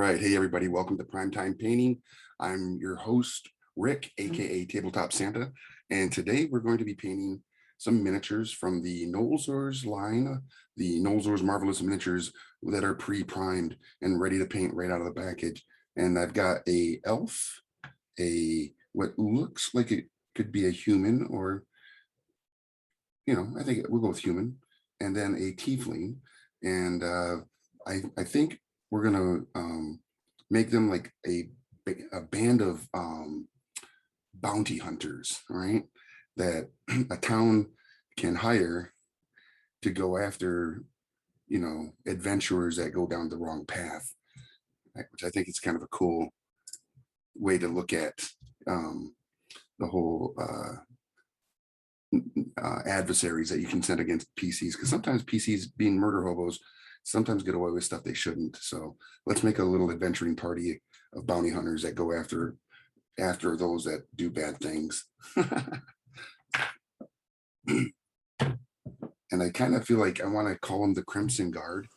right. Hey, everybody. Welcome to Primetime Painting. I'm your host, Rick, aka Tabletop Santa. And today we're going to be painting some miniatures from the Nolzur's line, the Nolzur's Marvelous Miniatures that are pre-primed and ready to paint right out of the package. And I've got a elf, a what looks like it could be a human, or, I think we'll go with human, and then a tiefling. And I think we're gonna make them like a band of bounty hunters, right? That a town can hire to go after, adventurers that go down the wrong path, right? Which I think is kind of a cool way to look at the whole adversaries that you can send against PCs, because sometimes PCs, being murder hobos, sometimes get away with stuff they shouldn't. So let's make a little adventuring party of bounty hunters that go after those that do bad things. And I kind of feel like I want to call them the Crimson Guard,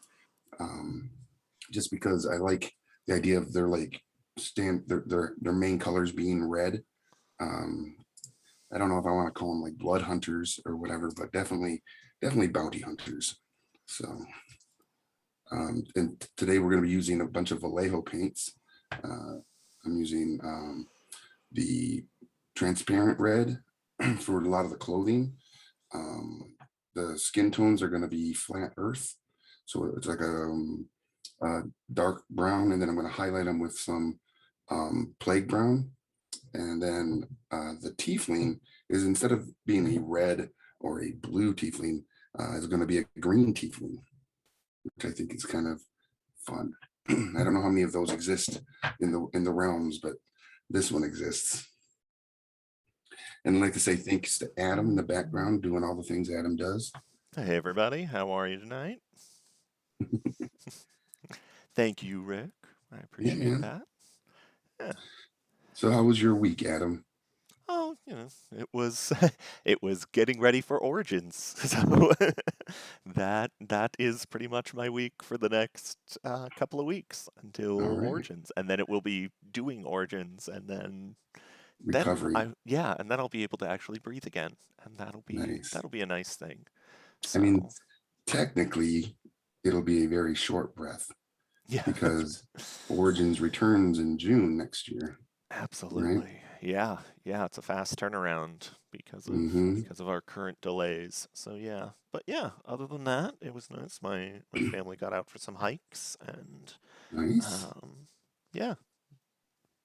just because I like the idea of their their main colors being red. I don't know if I want to call them like blood hunters or whatever, but definitely bounty hunters. So and today we're going to be using a bunch of Vallejo paints. I'm using the transparent red for a lot of the clothing. The skin tones are going to be flat earth, so it's like a dark brown, and then I'm going to highlight them with some plague brown. And then the tiefling is, instead of being a red or a blue tiefling, is going to be a green tiefling, which I think is kind of fun. I don't know how many of those exist in the realms, but this one exists. And I'd like to say thanks to Adam in the background doing all the things Adam does. Hey everybody, how are you tonight? Thank you, Rick. I appreciate that. Yeah. So how was your week, Adam? Oh, it was it was getting ready for Origins. So that is pretty much my week for the next couple of weeks until All right. Origins, and then it will be doing Origins, and then Recovery. and then I'll be able to actually breathe again, and Nice. that'll be a nice thing. I mean, So technically, it'll be a very short breath yeah. because Origins returns in June next year, right? Absolutely. Yeah. Yeah, it's a fast turnaround Mm-hmm. because of our current delays. So yeah. But yeah, other than that, it was nice. My family got out for some hikes, and Nice. um yeah,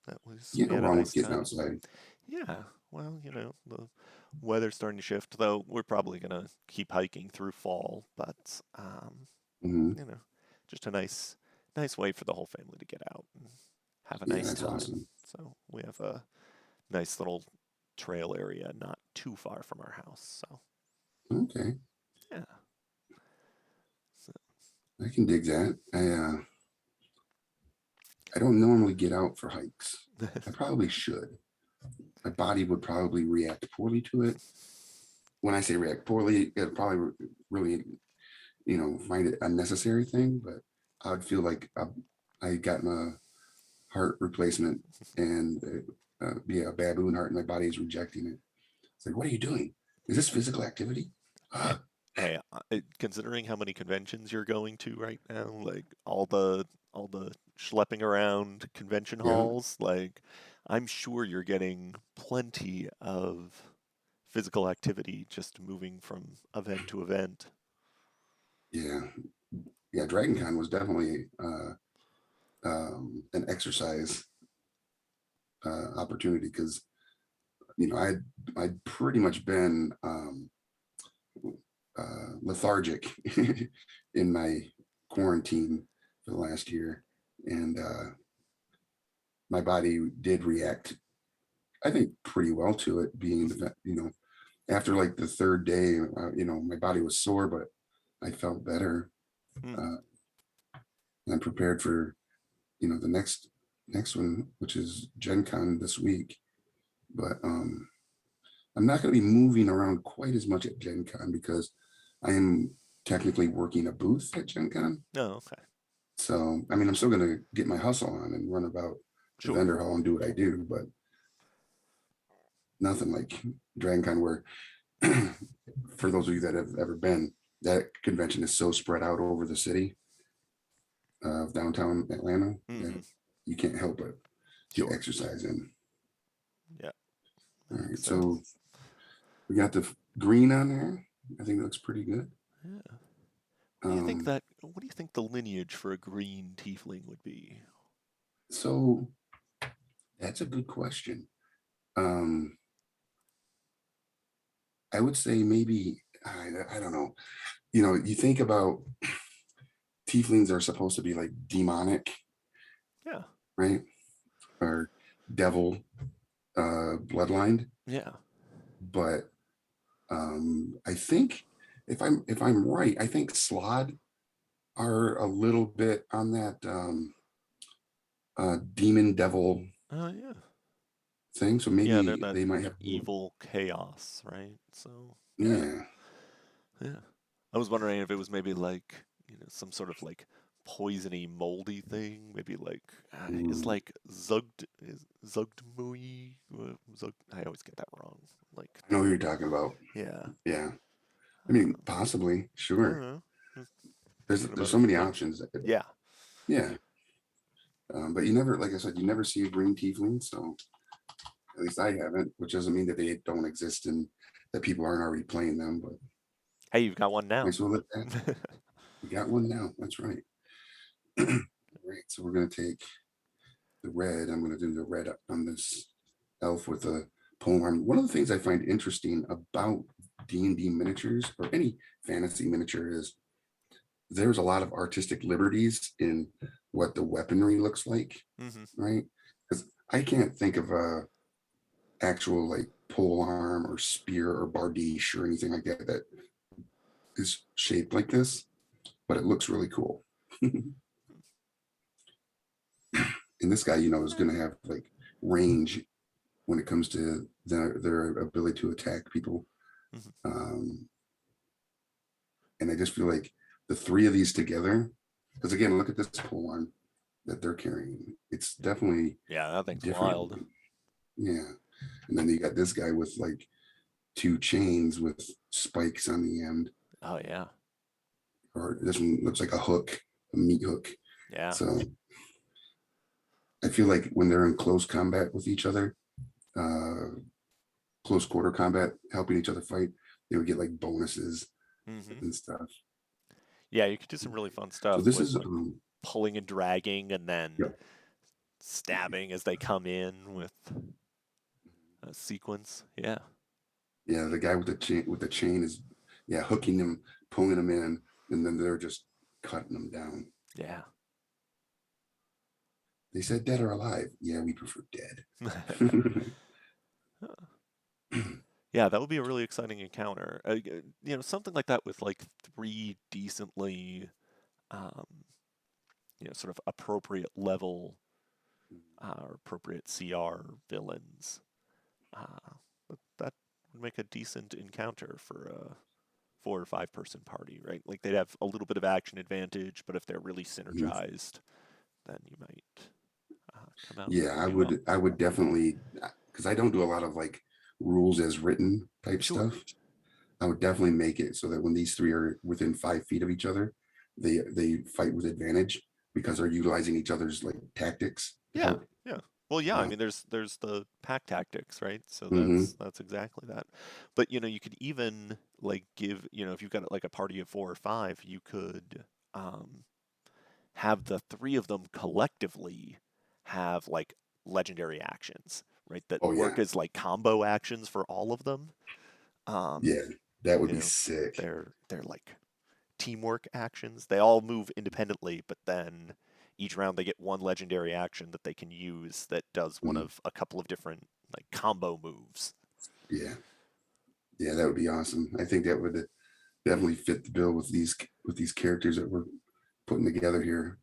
that was, Can't we go had a wrong with nice getting time. outside. Yeah. Well, the weather's starting to shift, though we're probably gonna keep hiking through fall, but Mm-hmm. you know, just a nice way for the whole family to get out and have a Yeah, nice that's time. awesome. So we have a nice little trail area not too far from our house. So Okay, yeah. So, I can dig that. I don't normally get out for hikes. I probably should. My body would probably react poorly to it. When I say react poorly, it'd probably really, find it a necessary thing, but I would feel like I had gotten a heart replacement and be a baboon heart, and my body is rejecting it. It's like, what are you doing? Is this physical activity? hey, considering how many conventions you're going to right now, like all the schlepping around convention Yeah, halls, like I'm sure you're getting plenty of physical activity just moving from event to event. yeah, yeah. Dragon Con was definitely an exercise opportunity because I'd pretty much been lethargic in my quarantine for the last year, and my body did react, I think, pretty well to it. Being after like the third day, my body was sore, but I felt better. Hmm. Uh, and I'm prepared for the next one, which is Gen Con this week. But I'm not going to be moving around quite as much at Gen Con because I am technically working a booth at Gen Con. Oh, okay. So, I mean, I'm still gonna get my hustle on and run about the Sure. vendor hall and do what I do, but nothing like Dragon Con where for those of you that have ever been, that convention is so spread out over the city of downtown Atlanta Mm-hmm. that you can't help but get Sure. exercise in. Yeah, All that right, makes so sense. we got the green on there. I think it looks pretty good. Yeah. Um, What do you think the lineage for a green tiefling would be? so that's a good question. Um, I would say maybe I don't know. You know, you think about tieflings are supposed to be like demonic, Yeah. right? Or devil bloodlined, Yeah. but I think if I'm right, I think Slod are a little bit on that demon devil Oh, yeah. thing. So Yeah, they're maybe that they might have a little, evil chaos, right? So, yeah. yeah. Yeah. I was wondering if it was maybe like, some sort of like poisony, moldy thing. Maybe like is Ooh, like Zugdmui. Zug, I always get that wrong. Like I know who the you're talking about. yeah. Yeah. I mean, Uh, possibly, I don't sure. know. Just There's thinking there's about so if you many could. options. Yeah. Yeah. But you never, like I said, you never see a green tiefling. So at least I haven't, which doesn't mean that they don't exist and that people aren't already playing them. But Hey, you've got one might now. as well let that. We got one now. That's right. All right. So we're going to take the red. I'm going to do the red up on this elf with a pole arm. One of the things I find interesting about D&D miniatures or any fantasy miniature is there's a lot of artistic liberties in what the weaponry looks like, hmm right? Because I can't think of a actual like pole arm or spear or bardiche or anything like that that is shaped like this, but it looks really cool. And this guy, is going to have like range when it comes to their ability to attack people. hmm Um, and I just feel like the three of these together, because again, look at this pole arm that they're carrying. It's definitely Yeah, that thing's different. wild. Yeah. And then you got this guy with like two chains with spikes on the end, Oh yeah. or this one looks like a hook, a meat hook. Yeah. So I feel like when they're in close combat with each other, uh, close quarter combat, helping each other fight, they would get like bonuses hmm and stuff. Yeah, you could do some really fun So stuff this with is, like pulling and dragging and then yep. stabbing as they come in with a sequence. Yeah. Yeah, the guy with the chain is, yeah, hooking them, pulling them in, and then they're just cutting them down. Yeah. They said dead or alive. Yeah, we prefer dead. Yeah, that would be a really exciting encounter. Something like that with like three decently, um, sort of appropriate level or appropriate CR villains. That would make a decent encounter for a 4 or 5 person party, right? Like they'd have a little bit of action advantage, but if they're really synergized, then you might come out Yeah, pretty well. I would definitely, because I don't do a lot of like rules as written type Sure. stuff. I would definitely make it so that when these three are within 5 feet of each other, they fight with advantage because they're utilizing each other's like tactics to Yeah, help. yeah. Well, yeah. I Uh, mean, there's the pack tactics, right? So mhm. that's exactly that. But you could even like give if you've got like a party of 4 or 5, you could um, have the three of them collectively have like legendary actions, right? That Oh yeah, work as like combo actions for all of them. Um, yeah, that would you be know, sick. they're like teamwork actions. They all move independently, but then each round they get one legendary action that they can use that does one Mhm. of a couple of different like combo moves. Yeah, yeah, that would be awesome. I think that would definitely fit the bill with these characters that we're putting together here.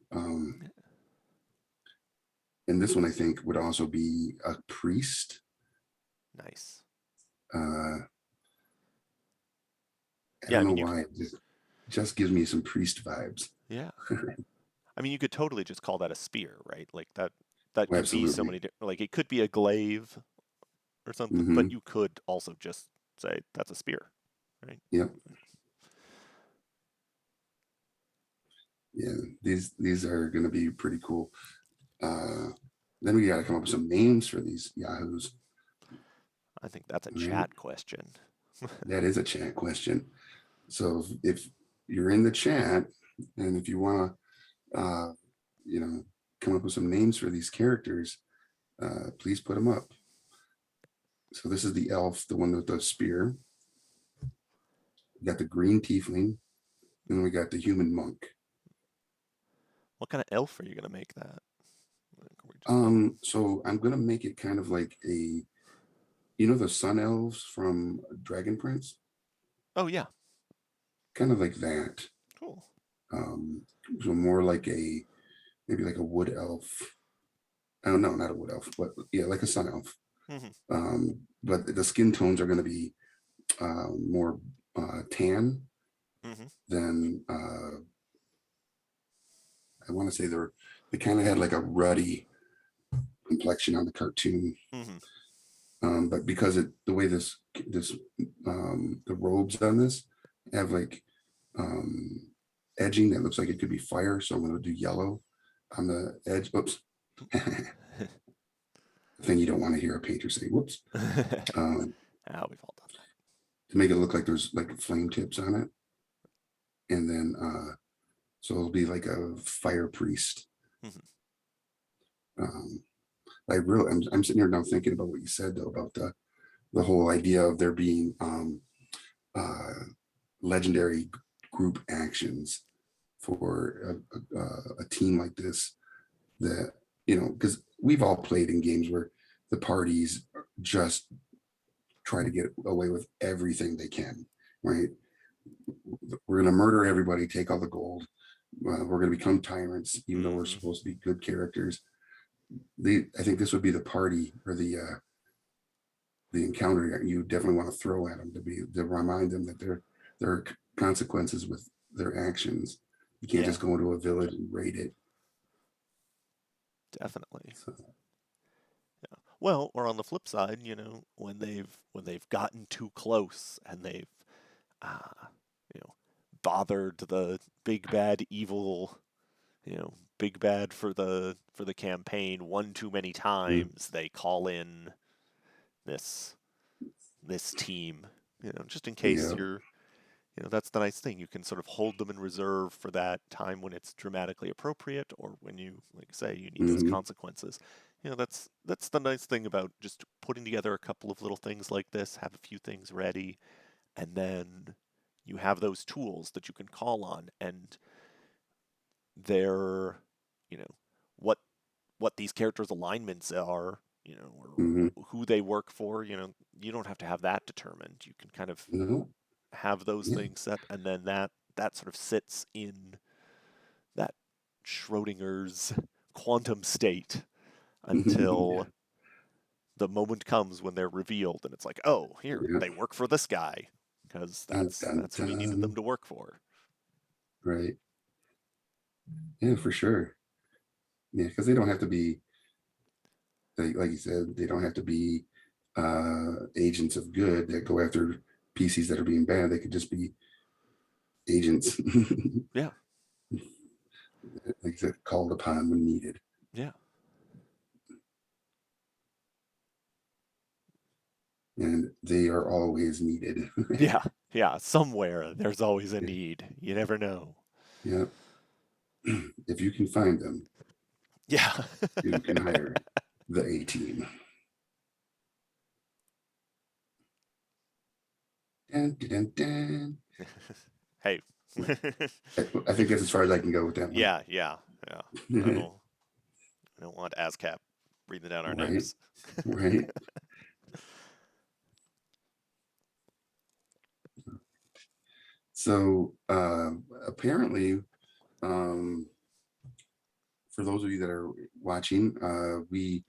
And this one I think would also be a priest. Nice. Uh, I Yeah, I don't know mean you could why, it just gives me some priest vibes. yeah. I mean, you could totally just call that a spear, right? Like that Oh, could be so absolutely. many like it could be a glaive or something, but Hmm. you could also just say that's a spear, right? Yep. Yeah. These are going to be pretty cool. Uh, then we got to come up with some names for these yahoos. I think that's a All right. chat question. That is a chat question. So if you're in the chat and if you want to, you know, come up with some names for these characters, please put them up. So this is the elf, the one with the spear. We got the green tiefling, and we got the human monk. What kind of elf are you gonna make that? So I'm gonna make it kind of like a, you know, the sun elves from Dragon Prince, Oh yeah, kind of like that. cool. Um, so more like a maybe like a wood elf. I don't know, not a wood elf, but yeah, like a sun elf. Hmm. But the skin tones are going to be more tan Hmm. than I want to say they kind of had like a ruddy complexion on the cartoon. Hmm. But because the way this the robes on this have like um, edging that looks like it could be fire, so I'm going to do yellow on the edge. Oops, thing you don't want to hear a painter say. Whoops. Um, We've all done to make it look like there's like flame tips on it, and then so it'll be like a fire priest. that. Hmm. Um, I'm sitting here now thinking about what you said though about the whole idea of there being uh, legendary group actions for a team like this that, you know, because we've all played in games where the parties just try to get away with everything they can, right? We're going to murder everybody, take all the gold. We're going to become tyrants, even though we're Hmm. supposed to be good characters. I think this would be the party or the encounter you definitely want to throw at them to remind them that there are consequences with their actions. You can't Yeah, just go into a village and raid it. definitely. So, Yeah. Well, or on the flip side, when they've gotten too close and they've uh, you know, bothered the big bad evil, big bad for the campaign one too many mm, times, they call in this this team, just in case yeah. that's the nice thing. You can sort of hold them in reserve for that time when it's dramatically appropriate or when you, like say, you need those Hmm. consequences. That's the nice thing about just putting together a couple of little things like this, have a few things ready, and then you have those tools that you can call on, and they're, you know, what these characters' alignments are, Hmm. or who they work for. You don't have to have that determined. You can kind of No. have those Yeah. things set, and then that sort of sits in that Schrodinger's quantum state until the moment comes when they're revealed, and it's like, oh, here Yeah. they work for this guy because Dun, dun, that's who we needed them dun. to work for. Right. Yeah, for sure. Yeah, because they don't have to be like you said. They don't have to be agents of good that go after PCs that are being bad. They could just be agents, Yeah, like I said, called upon when needed. yeah, And they are always needed. yeah, yeah. Somewhere there's always a need. You never know. Yeah. If you can find them, Yeah. you can hire the A team. Dun, dun, dun, Hey. I think that's as far as I can go with that one. Yeah, yeah, yeah. I don't want ASCAP breathing down our Right. necks. Right. So apparently, um, for those of you that are watching, we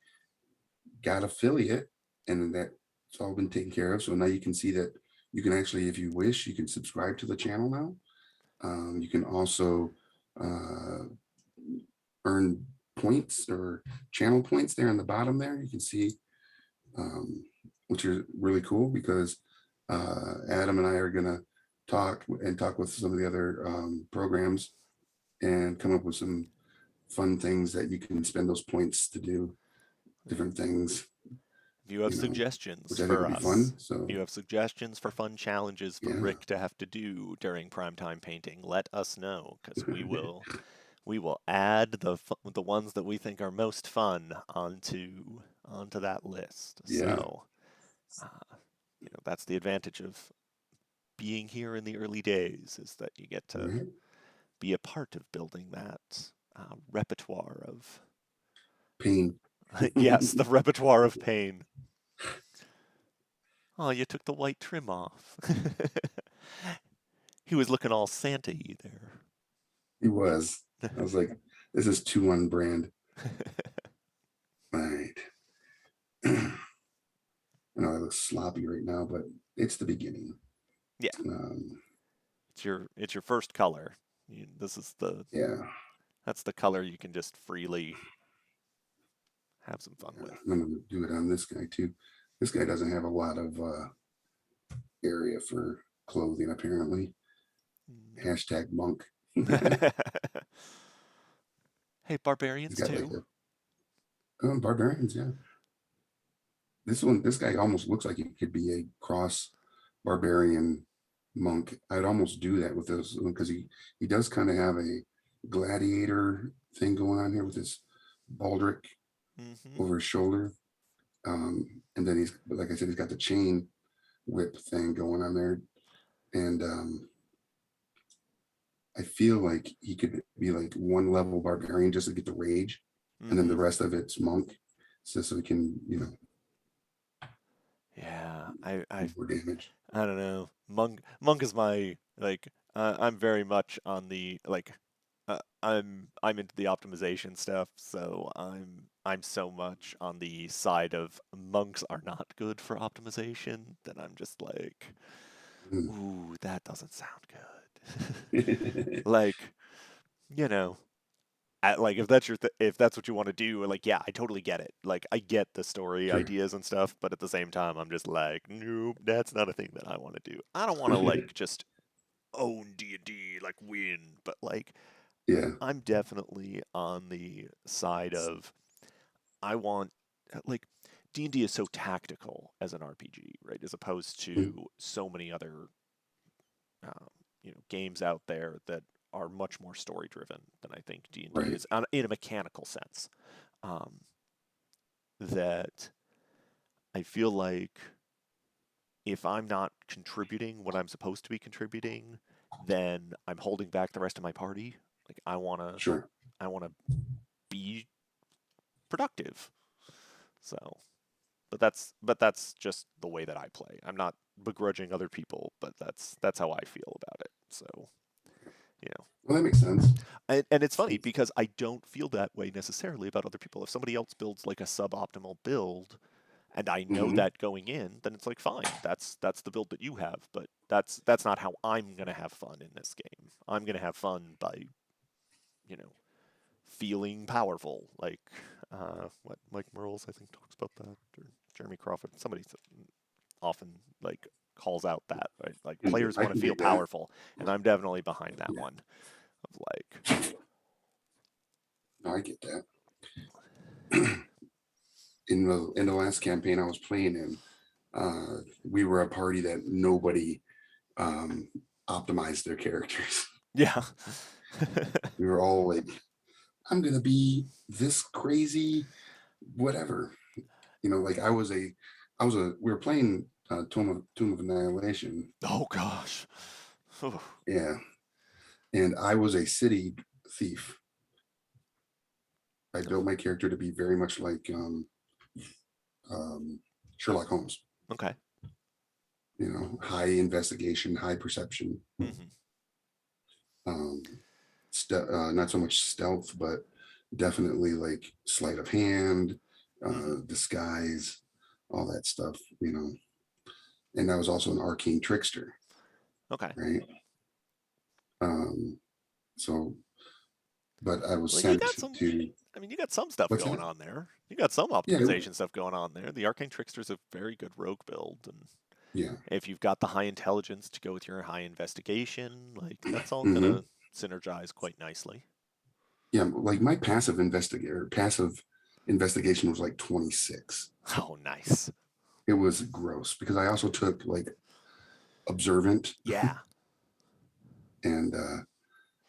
got affiliate, and that's all been taken care of. So now you can see that you can actually, if you wish, you can subscribe to the channel now. You can also uh, earn points or channel points there on the bottom there. You can see, which is really cool because Adam and I are gonna talk with some of the other programs and come up with some fun things that you can spend those points to do different things. If you have You know, suggestions which I think for would be us, fun. So you have suggestions for fun challenges for yeah, Rick to have to do during primetime painting, let us know, because we will add the ones that we think are most fun onto that list. yeah, So, that's the advantage of being here in the early days, is that you get to right. be a part of building that repertoire of Pain. yes, the repertoire of pain. Oh, you took the white trim off. He was looking all Santa-y He was. there. I was like, this is too on brand. Right. I know I look sloppy right now, but it's the beginning. Yeah, Um, it's your first color. This is yeah, that's the color you can just freely have some fun with. I'm gonna do it on this guy too. This guy doesn't have a lot of area for clothing, apparently. No. Hashtag monk. He's Hey, barbarians got like too. barbarians, yeah. This guy almost looks like he could be a cross barbarian monk. I'd almost do that with this one because he does kind of have a gladiator thing going on here with his baldric Hmm. over his shoulder. And then he's, like I said, he's got the chain whip thing going on there. And I feel like he could be like one level barbarian just to get the rage, and then Hmm. the rest of it's monk, so he can, Yeah, I do more damage. I don't know. Monk is my like. I'm very much on the like. I'm into the optimization stuff, so I'm so much on the side of monks are not good for optimization that I'm just like, Mm. ooh, that doesn't sound good. Like, you know, like if that's what you want to do, like yeah, I totally get it. Like I get the story Sure. ideas and stuff, but at the same time, I'm just like, nope, that's not a thing that I want to do. I don't want to like just own D&D, like win, but like Yeah. I'm definitely on the side of I want like D&D is so tactical as an RPG, right? As opposed Mm. to so many other um, games out there that are much more story driven than I think D&D Right. is in a mechanical sense. Um, that I feel like if I'm not contributing what I'm supposed to be contributing, then I'm holding back the rest of my party. Like Sure. I wanna be productive. So, but that's just the way that I play. I'm not begrudging other people, but that's how I feel about it. So, you know, Well, that makes sense. and it's funny because I don't feel that way necessarily about other people. If somebody else builds like a suboptimal build, and I know Hmm. that going in, then it's like fine. That's the build that you have, but that's not how I'm gonna have fun in this game. I'm gonna have fun by, you know, feeling powerful. Like what Mike Merles I think talks about that, or Jeremy Crawford. Somebody often like calls out that, right? Like players I want to can feel dig that. powerful, and I'm definitely behind that Yeah. one. Of like, No, I get that. In the last campaign I was playing in, we were a party that nobody um, optimized their characters. yeah, We were all like, I'm gonna be this crazy, whatever. Like we were playing Tomb of Annihilation. oh gosh, Yeah. And I was a city thief. I built my character to be very much like um, Sherlock Holmes. okay, High investigation, high perception. hmm Um, Not so much stealth, but definitely like sleight of hand, hmm disguise, all that stuff. And I was also an arcane trickster, okay, right? Um, so but I was Well, you sent got some. to I mean, you got some stuff what's going that? on there. You got some Yeah, optimization stuff going on there. The Arcane Trickster's a very good rogue build, and yeah. if you've got the high intelligence to go with your high investigation, like that's all Hmm. gonna synergize quite nicely. Yeah, like my passive investigation was like 26. Oh, nice. It was gross because I also took like observant Yeah. and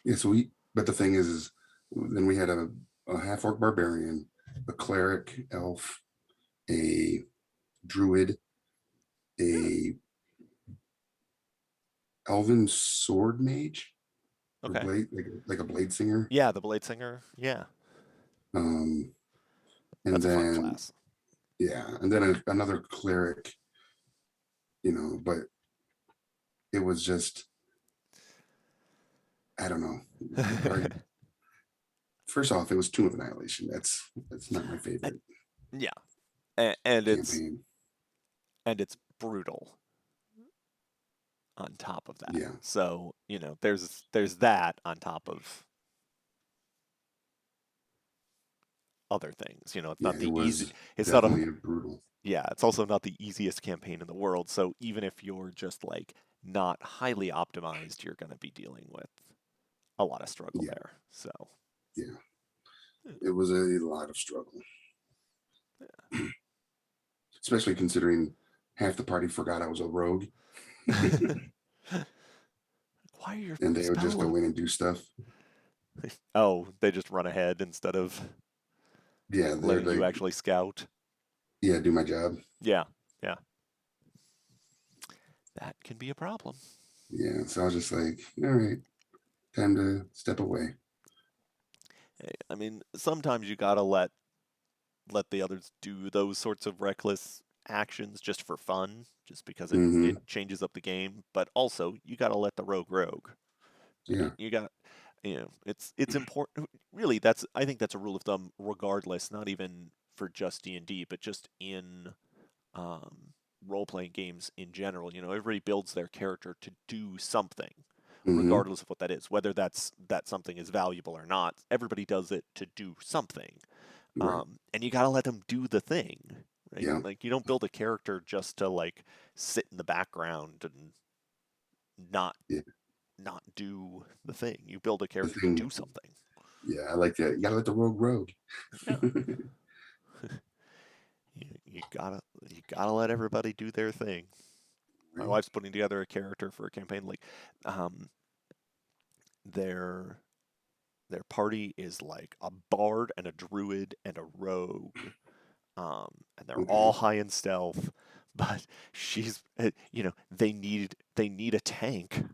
yeah, so we but the thing is then we had a half orc barbarian, a cleric elf, a druid, Yeah. a elven sword mage or Okay. blade like a blade singer. Yeah, the Blade Singer. Yeah, Um and that's a fun then class. yeah, and then another cleric, but it was just I don't know. Probably first off, it was Tomb of Annihilation. That's not my And- favorite yeah, and it's campaign. brutal on top of that. Yeah, So there's that on top of other things. It's yeah, not it the easy. was It's not a definitely a brutal. Yeah. It's also not the easiest campaign in the world. So even if you're just like not highly optimized, you're going to be dealing with a lot of struggle Yeah, there. So yeah, it was a lot of struggle, especially considering half the party forgot I was a rogue, why are your and they would just spell? go in and do stuff. Oh, they just run ahead instead of Yeah, they're letting you like, actually scout. yeah, do my job. Yeah, yeah, that can be a problem. Yeah, so I was just like, all right, time to step away. I mean, sometimes you gotta let the others do those sorts of reckless actions just for fun, just because it Hmm. changes up the game. But also, you gotta let the rogue. Yeah. Right? It's important. Really, I think that's a rule of thumb, regardless. Not even for just D&D, but just in um, role-playing games in general. Everybody builds their character to do something, Hmm. regardless of what that is. Whether that something is valuable or not, everybody does it to do something. Right. And you gotta let them do the thing, right? Yeah. Like you don't build a character just to like sit in the background and not Yeah. not do the thing. You build a The character to thing. do something. Yeah, I like that. You gotta let the rogue. Yeah. You gotta let everybody do their thing. My Right. wife's putting together a character for a campaign. Like, um, their their party is like a bard and a druid and a rogue, and they're all Okay. high in stealth. But they need a tank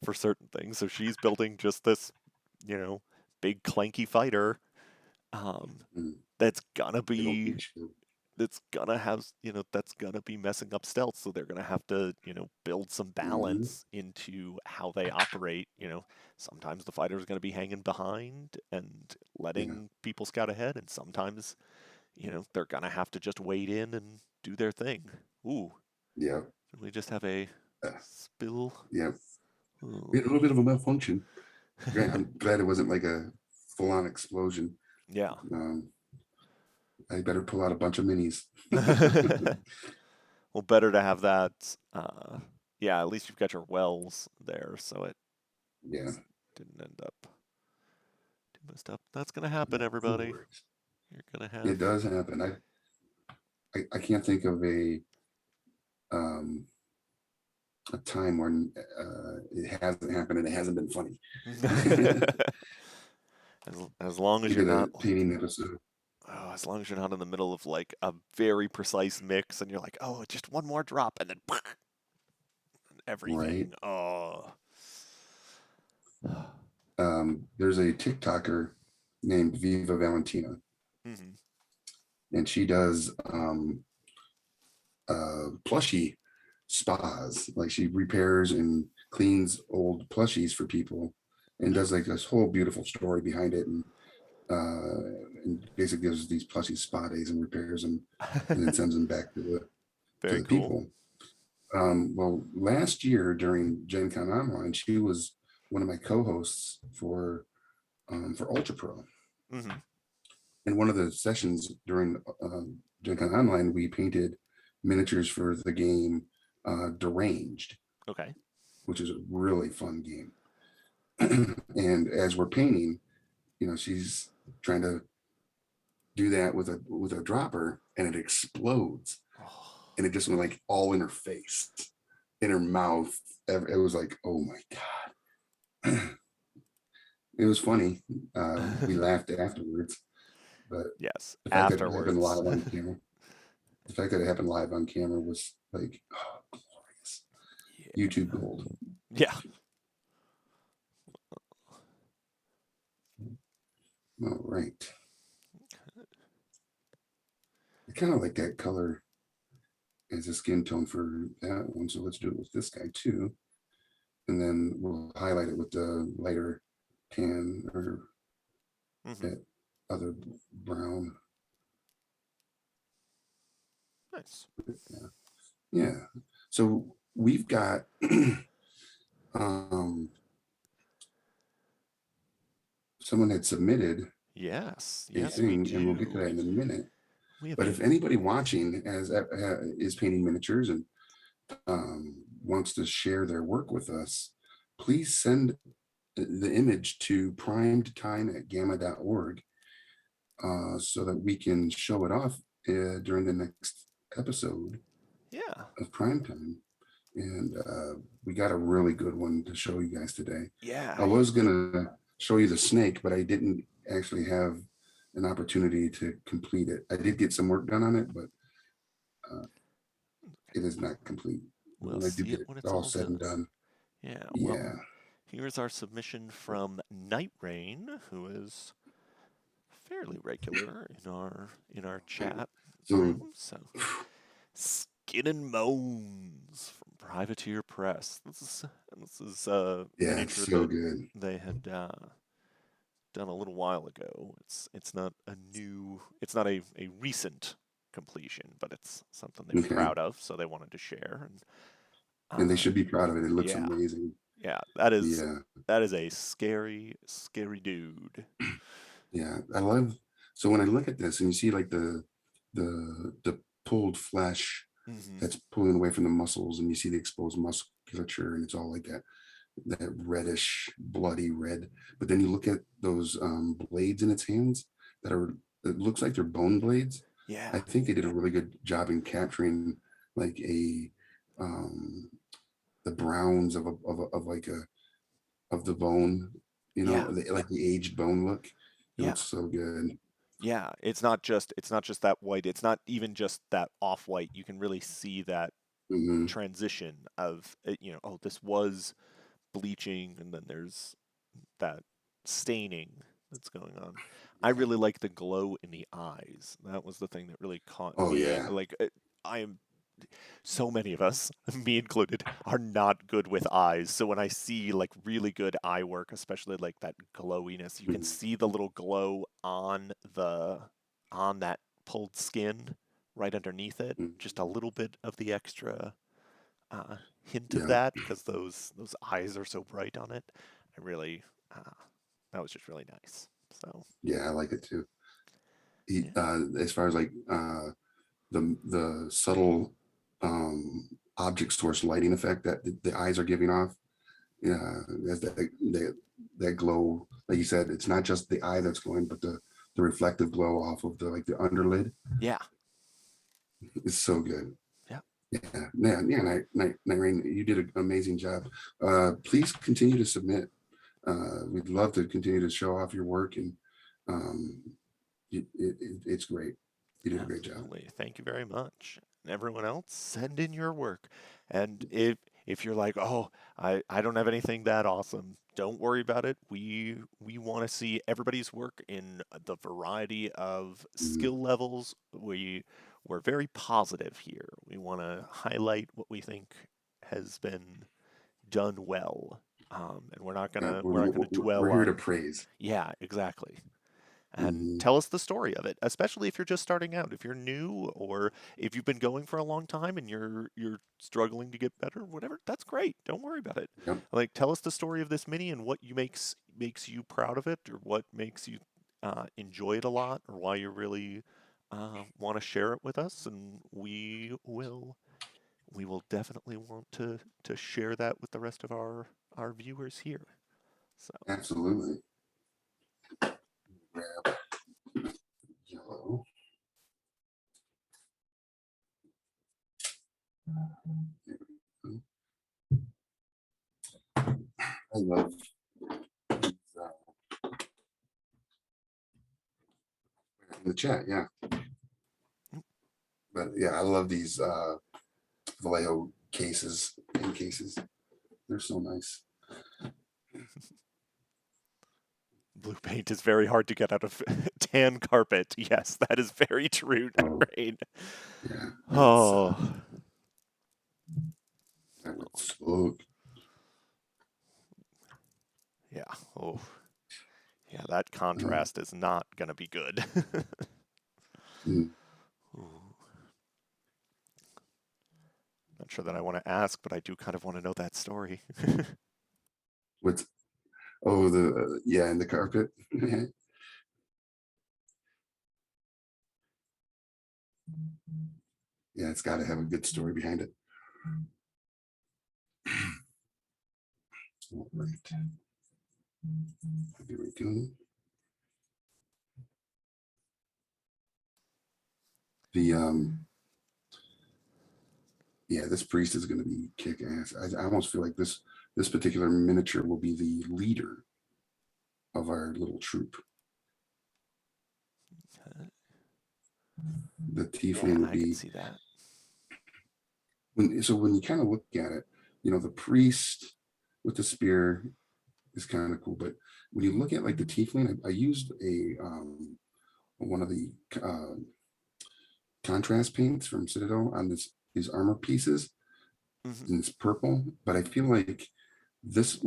for certain things, so she's building just this, you know, big clanky fighter, um, Mm. that's gonna Big old be meat shield. that's gonna be messing up stealth. So they're gonna have to build some Hmm. balance into how they operate. Sometimes the fighter is gonna be hanging behind and Yeah. letting people scout ahead, and sometimes they're gonna have to just wade in and do their thing. Ooh, Yeah. did we just have a Uh, spill? yeah. We Ooh. had a little bit of a malfunction. I'm glad it wasn't like a full-on explosion. Yeah. Um, I better pull out a bunch of minis. Well, better to have that. Yeah, at least you've got your wells there, so it Yeah. didn't end up too messed up. That's gonna happen, No, no everybody. worries. You're gonna It have. does happen. I can't think of um, a time when it hasn't happened and it hasn't been funny. as long We as you're did a not painting episode. oh, as long as you're not in the middle of like a very precise mix and you're like, oh, just one more drop and then Right. everything. Oh. There's a TikToker named Viva Valentina, Hmm. and she does plushie spas. Like she repairs and cleans old plushies for people, and does like this whole beautiful story behind it, and basically gives these plushies spa days and repairs them, and then sends them back to Very the cool. people. Well, last year during Gen Con Online, she was one of my co-hosts for for Ultra Pro. Mm-hmm. In one of the sessions during kind of online, we painted miniatures for the game Deranged, Okay. which is a really fun game. And as we're painting, she's trying to do that with a dropper, and it explodes, Oh, and it just went like all in her face, in her mouth. It was like, oh my god. It was funny. We laughed afterwards, but yes. the fact that it happened Afterwards. live on camera, the fact that it happened live on camera was like, oh, glorious. YouTube Yeah. gold. Yeah. All right. I kind of like that color as a skin tone for that one. So let's do it with this guy too. And then we'll highlight it with the lighter tan or Mm-hmm. that other brown. Nice. Yeah. Yeah. So we've got um someone had submitted Yes. a Yes, we thing, and we'll get to do. that in a minute. We have But a if anybody watching is painting miniatures and wants to share their work with us, please send the image to primedtime@gamma.org so that we can show it off during the next episode yeah. of Prime Time. And we got a really good one to show you guys today. Yeah. I was going to show you the snake, but I didn't actually have an opportunity to complete it. I did get some work done on it, but it is not complete. But We'll when I do see get it it when it's all all said and done. done, Yeah, well, yeah. here's our submission from Night Rain, who is fairly regular in our chat So room. So, Skin and Moans from Privateer Press. This is a yeah, it's miniature so that good. they had done a little while ago. It's not it's not a recent completion, but it's something they were Okay. proud of, so they wanted to share. And And they should be proud of it. It looks yeah, amazing. yeah, Yeah. that is a scary, scary dude. Yeah. I love, so when I look at this and you see like the pulled flesh Hmm. that's pulling away from the muscles, and you see the exposed musculature, and it's all like that reddish bloody red. But then you look at those blades in its hands that are, it looks like they're bone blades. I Yeah, think they did a really good job in capturing like a um the browns of like a of the bone, yeah, like the aged bone look. It yeah, looks so good. yeah. It's not just that white. It's not even just that off white. You can really see that Hmm. transition of oh, this was bleaching, and then there's that staining that's going on. I really like the glow in the eyes. That was the thing that really caught Oh me. yeah. Like I am so many of us, me included, are not good with eyes. So when I see like really good eye work, especially like that glowiness, you can Mhm. see the little glow on that pulled skin right underneath it. Just a little bit of the extra hint of Yeah. that because those eyes are so bright on it. I really that was just really nice. So Yeah, I like it too. yeah, As far as like the subtle object source lighting effect that the eyes are giving off, yeah, there's that glow. Like you said, it's not just the eye that's glowing, but the reflective glow off of the like the underlid. yeah, It's so good. yeah. Yeah. Nyreen, you did an amazing job. Please continue to submit. We'd love to continue to show off your work, and um, it's great. You did a great job. Absolutely. Thank you very much. And everyone else, send in your work. And if you're like, oh, I don't have anything that awesome, don't worry about it. We want to see everybody's work in the variety of Mhm. skill levels. We're very positive here. We want to highlight what we think has been done well. And Yeah, we're not gonna we're dwell here to on. praise. Yeah, exactly. and tell us the story of it, especially if you're just starting out. If you're new, or if you've been going for a long time and you're struggling to get better, whatever, that's great. Don't worry about it. Yep. Like, tell us the story of this mini and what you makes you proud of it, or what makes you enjoy it a lot, or why you really want to share it with us, and we will definitely want to share that with the rest of our viewers here. So Absolutely. Grab yellow. There we go. I love these, in the chat, yeah. But yeah, I love these Vallejo cases, pen cases. They're so nice. blue paint is very hard to get out of tan carpet. Yes, that is very true, right? Yeah. Oh. That would smoke. Yeah. Oh. Yeah, that contrast is not going to be good. Mm. Not sure that I want to ask, but I do kind of want to know that story. What's the yeah, in the carpet. Yeah, it's got to have a good story behind it. All right. Here we go. The yeah, this priest is going to be kick ass. I almost feel like this particular miniature will be the leader of our little troop. The tiefling Yeah, would I can be see that. when you kind of look at it, the priest with the spear is kind of cool, but when you look at like the tiefling, I used a one of the contrast paints from Citadel on these armor pieces, and it's purple, but I feel like this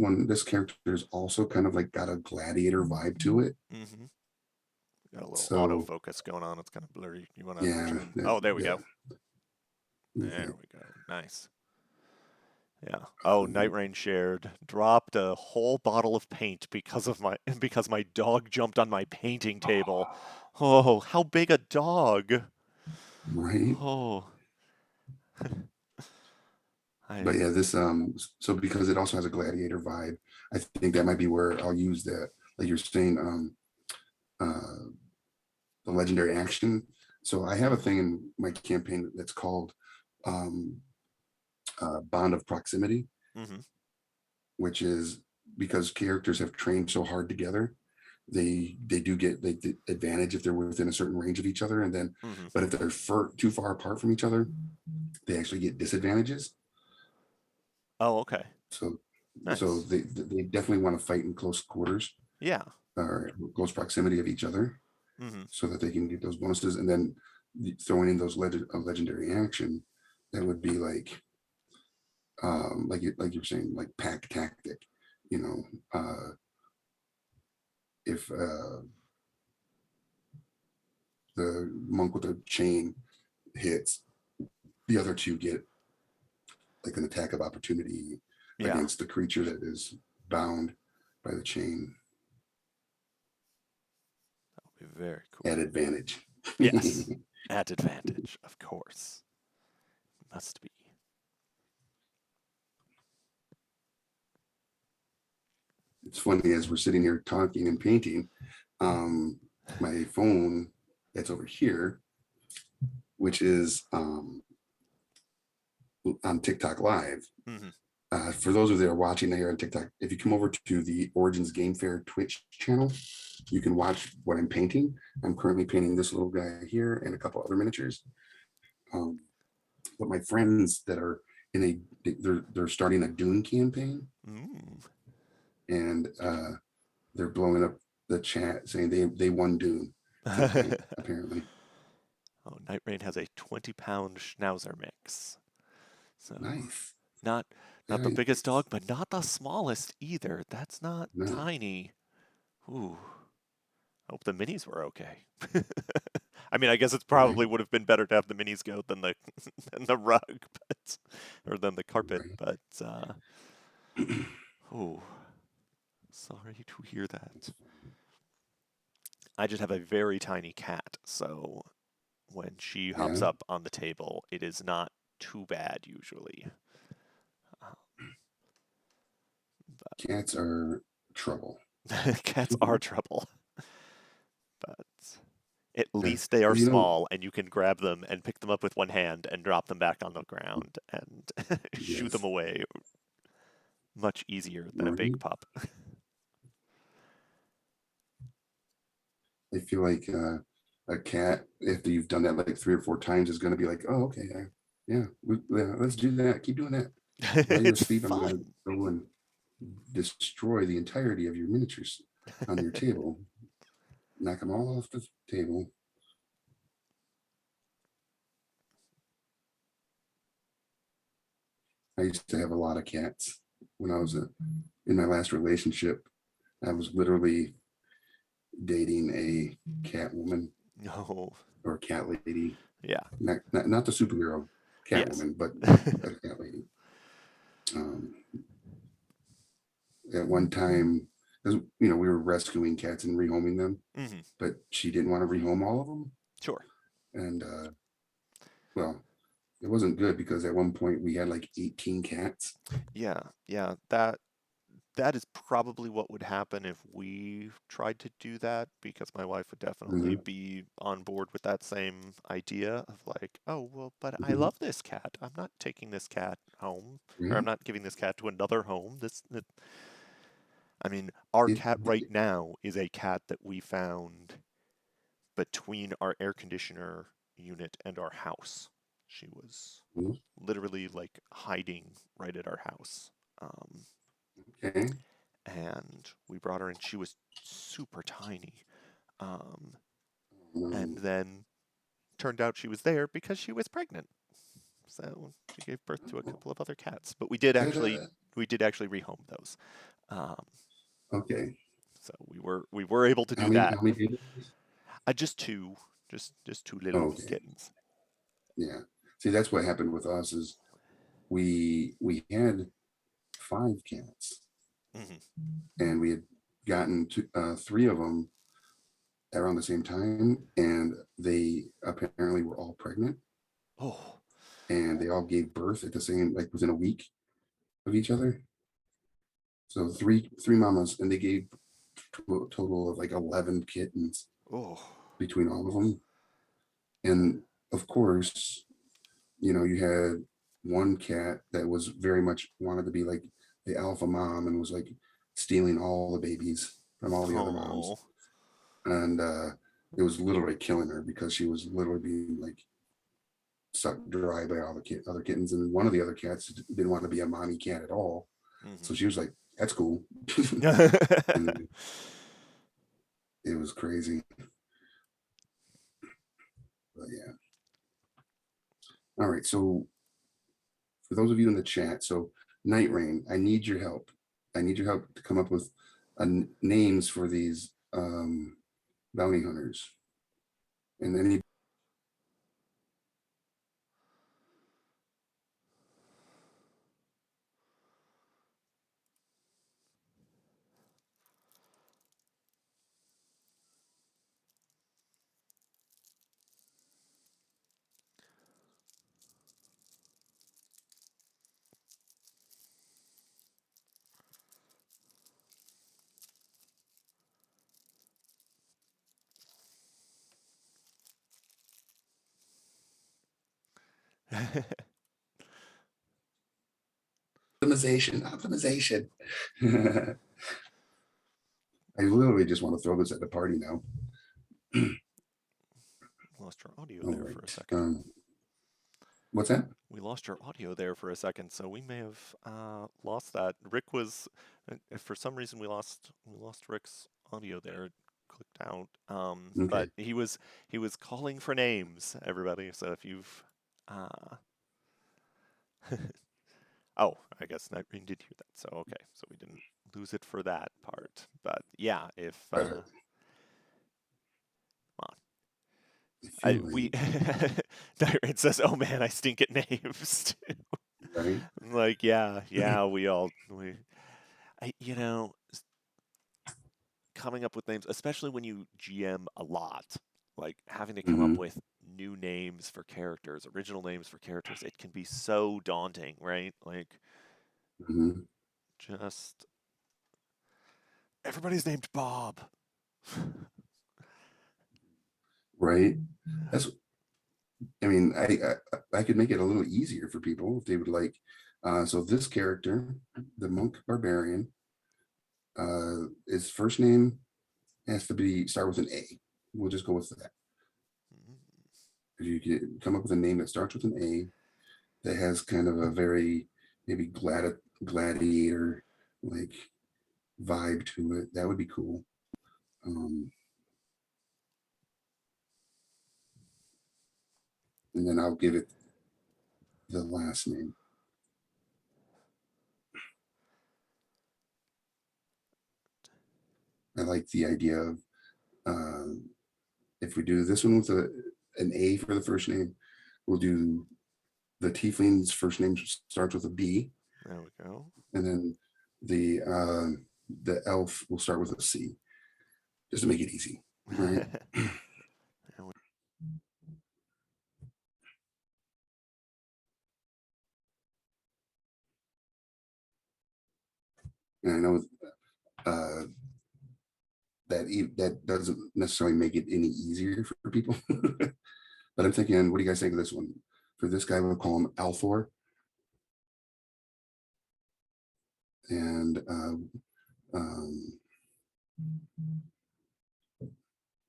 character is also kind of like got a gladiator vibe to it. Mm-hmm. Got a little So autofocus going on. It's kind of blurry. You want to yeah, turn? Oh, there we that go. There we go. Nice. Yeah. Oh, Night Rain shared. Dropped a whole bottle of paint because my dog jumped on my painting table. Oh, how big a dog! right. Oh, I But yeah, this so because it also has a gladiator vibe, I think that might be where I'll use that, like you're saying, uh the legendary action. So I have a thing in my campaign that's called um bond of proximity, mm-hmm. which is because characters have trained so hard together, they do get the advantage if they're within a certain range of each other, and then Mm-hmm. but if they're too far apart from each other, they actually get disadvantages. Oh, okay. So Nice. they definitely want to fight in close quarters Yeah. or close proximity of each other Mm-hmm. so that they can get those bonuses, and then throwing in those legendary action, that would be like you're saying, like pack tactic, you know if the monk with the chain hits, the other two get like an attack of opportunity Yeah. against the creature that is bound by the chain That would be very at cool. advantage. Yes. At advantage, of course. Must be. It's funny, as we're sitting here talking and painting, my phone that's over here, which is on TikTok Live. Mm-hmm. For those of you that are watching here on TikTok, if you come over to the Origins Game Fair Twitch channel, you can watch what I'm painting. I'm currently painting this little guy here and a couple other miniatures. But my friends that are they're starting a Dune campaign, Mm. and they're blowing up the chat saying they won Dune tonight, apparently. Oh, Night Rain has a 20-pound Schnauzer mix. So Nice. not not the Very biggest nice. dog, but not the smallest either. That's not No. tiny. Ooh. Hope the minis were okay. I mean, I guess it Right. probably would have been better to have the minis go than the than the rug, but or than the carpet. Right. But oh, sorry to hear that. I just have a very tiny cat, so when she hops Yeah. up on the table, it is not too bad usually. Cats are trouble. But cats are trouble, but at Yeah. least they are Well, small and you can grab them and pick them up with one hand and drop them back on the ground and shoo them yes. away much easier than a big Right. pup. I feel like a cat, after you've done that like 3 or 4 times, is going to be like, oh, okay, yeah, let's do that. Keep doing that. While you're It's asleep, I'm going to fun. go and destroy the entirety of your miniatures on your table. Knock them all off the table. I used to have a lot of cats when I was in my last relationship. I was literally dating a cat woman No. or a cat lady, Yeah. not the superhero cat Yes. woman, but a cat lady. Um, at one time, because we were rescuing cats and rehoming them, Hmm. but she didn't want to rehome all of them, Sure. and well, it wasn't good because at one point we had like 18 cats. Yeah. Yeah. That is probably what would happen if we tried to do that, because my wife would definitely Mhm, be on board with that same idea of like, oh, well, but I mhm, love this cat. I'm not taking this cat home, or I'm right? not giving this cat to another home. I mean, our It, cat right now is a cat that we found between our air conditioner unit and our house. She was literally like hiding right at our house. Um, okay. and we brought her in. She was super tiny. Um, and Um, then turned out she was there because she was pregnant. So she gave birth to a couple of other cats. But ta-da. we did actually rehome those. Um, Okay. so we were able to How do many? that. How many babies? Just two, just two Oh, little okay. kittens. Yeah. See, that's what happened with us is we had 5 cats, Hmm. and we had gotten 3 of them around the same time, and they apparently were all pregnant, Oh, and they all gave birth at the same, like within a week of each other. So three mamas, and they gave a total of like 11 kittens oh, between all of them. And of course, you had one cat that was very much wanted to be like the alpha mom and was like stealing all the babies from all the other moms. oh, And it was literally killing her because she was literally being like sucked dry by all the other kittens. And one of the other cats didn't want to be a mommy cat at all. So she was like, that's cool. hmm. And it was crazy. But yeah. All right. So for those of you in the chat, so Night Rain, I need your help. I need your help to come up with names for these bounty hunters. And any optimization. I literally just want to throw this at the party now. Lost your audio All there for a right. second. What's that? We lost your audio there for a second, so we may have lost that. Rick was, if for some reason we lost Rick's audio there. It clicked out. But Okay. he was calling for names, everybody. So if you've, uh, oh, I guess Nightwing did hear that. So okay, so we didn't lose it for that part. But yeah, if Better. Come on. I feel We like, It says, "Oh man, I stink at names." too. right? I'm like, yeah, coming up with names, especially when you GM a lot, like having to come up Hmm. with new names for characters, original names for characters, it can be so daunting, right? Like, Hmm. just everybody's named Bob. Right. That's, I mean, I could make it a little easier for people if they would like. So this character, the Monk Barbarian, his first name has to be start with an A. We'll just go with that. If you can come up with a name that starts with an A that has kind of a very maybe gladiator like vibe to it, that would be cool. Um, and then I'll give it the last name. I like the idea of uh, if we do this one with an A for the first name, we'll do the tiefling's first name starts with a B, There we go. and then the elf will start with a C, just to make it easy, right? And I know uh, that doesn't necessarily make it any easier for people, but I'm thinking, what do you guys think of this one? For this guy, we'll call him Althor, and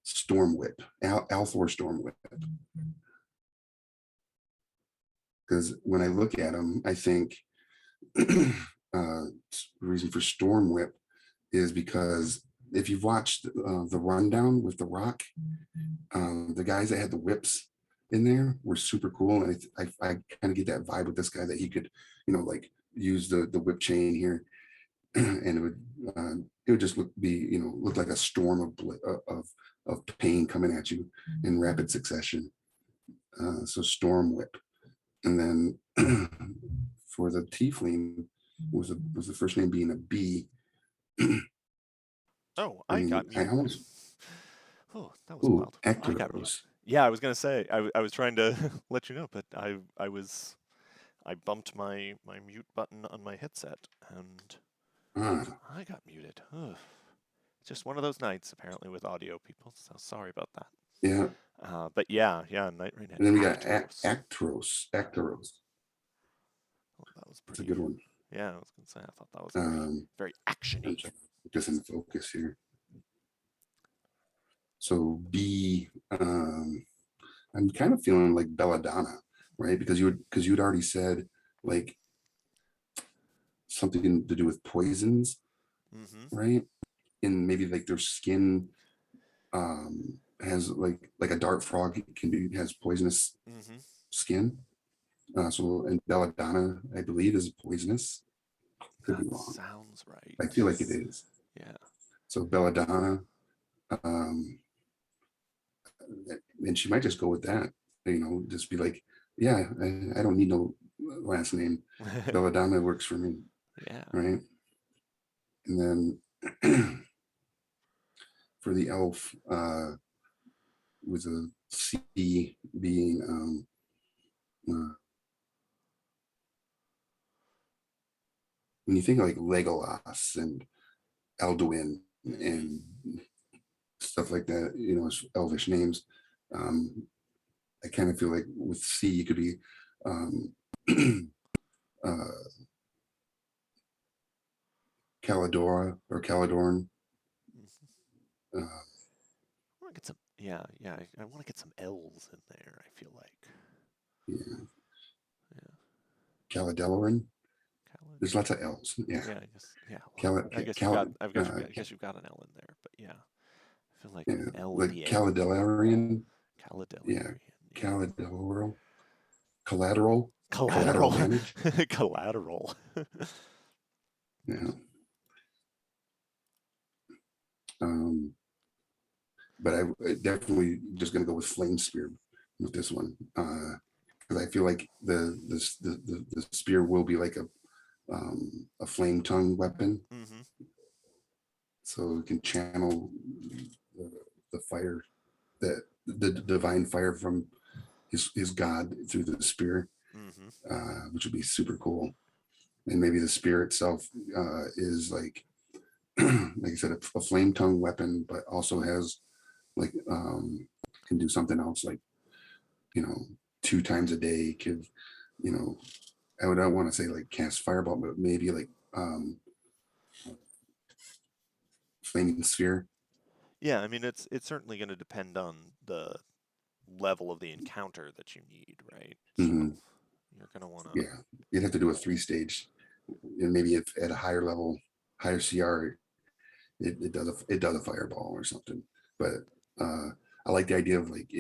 Storm Whip, Althor Storm Whip. Because when I look at him, I think the reason for Storm Whip is because if you've watched the rundown with The Rock, the guys that had the whips in there were super cool, and I kind of get that vibe with this guy that he could, like use the whip chain here, and it would just look like a storm of pain coming at you in rapid succession. So Storm Whip, and then for the tiefling was the first name being a B. Oh, I I mean, got I muted. almost Oh, that was ooh, wild. I got muted. Actaros. Yeah, I was gonna say I was trying to let you know, but I bumped my mute button on my headset and Ah, I got muted. Ugh. It's just one of those nights apparently with audio people. So sorry about that. yeah. But yeah, Night Rain had And then we got Actaros. Actaros. Oh, that was That's a pretty. good one. Yeah, I was gonna say I thought that was Um, very I'm actiony. trying to put this in focus here. So B, I'm kind of feeling like Belladonna, right? Because you'd already said like something to do with poisons, Mm-hmm. right? And maybe like their skin has like a dart frog has poisonous Mm-hmm. skin. And Belladonna, I believe, is poisonous. Could be That wrong. sounds right. I feel like it is. Yeah. So Belladonna, um, and she might just go with that. Just be like, yeah, I don't need no last name. Belladonna works for me, Yeah. right? And then for the elf, with a C being when you think of like Legolas and Alduin Mm-hmm. and stuff like that, Elvish names. Um, I kind of feel like with C, it could be um, uh, Calidora or Calidorn. Mm-hmm. Uh, I want to get some. Yeah. I want to get some L's in there. I feel like. yeah, Yeah. Caladelorin. Khaled. There's lots of L's. Yeah, Yeah. I guess. Yeah. Well, Cal, I guess you've got. Cal, I guess you've got an L in there. But yeah, I feel like yeah, an L in like the end. Caladelarian. Yeah, Caladeliarian. Yeah. Caladeloral. Collateral. Collateral Collateral. damage. Collateral. Yeah. Um, but I definitely just going to go with flame spear with this one, because I feel like the spear will be like a flame tongue weapon, Mm-hmm. so it can channel the, the fire, the divine fire from his god through the spear, Mm-hmm. which would be super cool. And maybe the spear itself is like like I said, a flame tongue weapon, but also has like can do something else, like, you know, 2 times a day give, you know, I would not want to say like cast fireball, but maybe like flaming sphere. Yeah, I mean it's certainly going to depend on the level of the encounter that you need, right? So Hmm. you're going to want to. Yeah, you'd have to do a 3 stage, and maybe if at a higher level, higher CR, it does a fireball or something. But uh I like the idea of like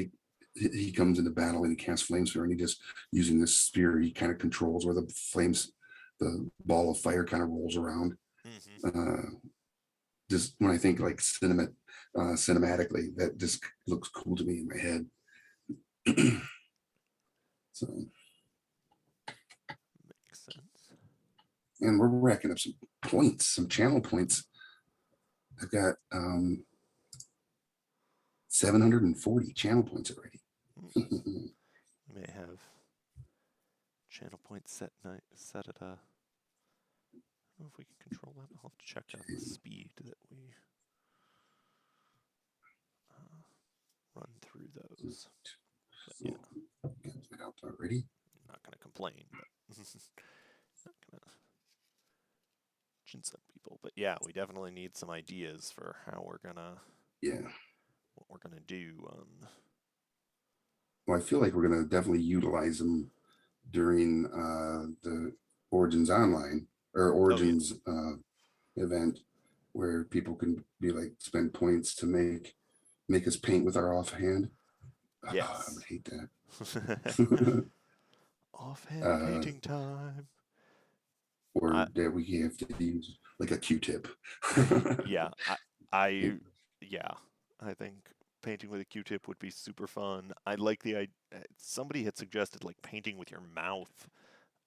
he comes into battle and he casts flame sphere, and he just using this spear, he kind of controls where the ball of fire kind of rolls around. Mm-hmm. uh just when I think like cinematically, that just looks cool to me in my head. So, Makes sense. and we're racking up some points, some channel points. I've got 740 channel points already. Hmm. We may have channel points set at a. I don't know if we can control that. I'll have to check on the speed that we uh, run through those. But So, yeah, got it out already. I'm not going to complain, but not going to jinx up people. But yeah, we definitely need some ideas for how we're gonna Yeah. what we're gonna do on. Well, I feel like we're going to definitely utilize them during the Origins Online or Oh yeah. Origins event, where people can be like spend points to make us paint with our offhand. I would Yes. hate that. Offhand uh, painting time. I or that we have to use like a Q-tip. yeah, I yeah, I think painting with a Q-tip would be super fun. I like the idea. Somebody had suggested like painting with your mouth,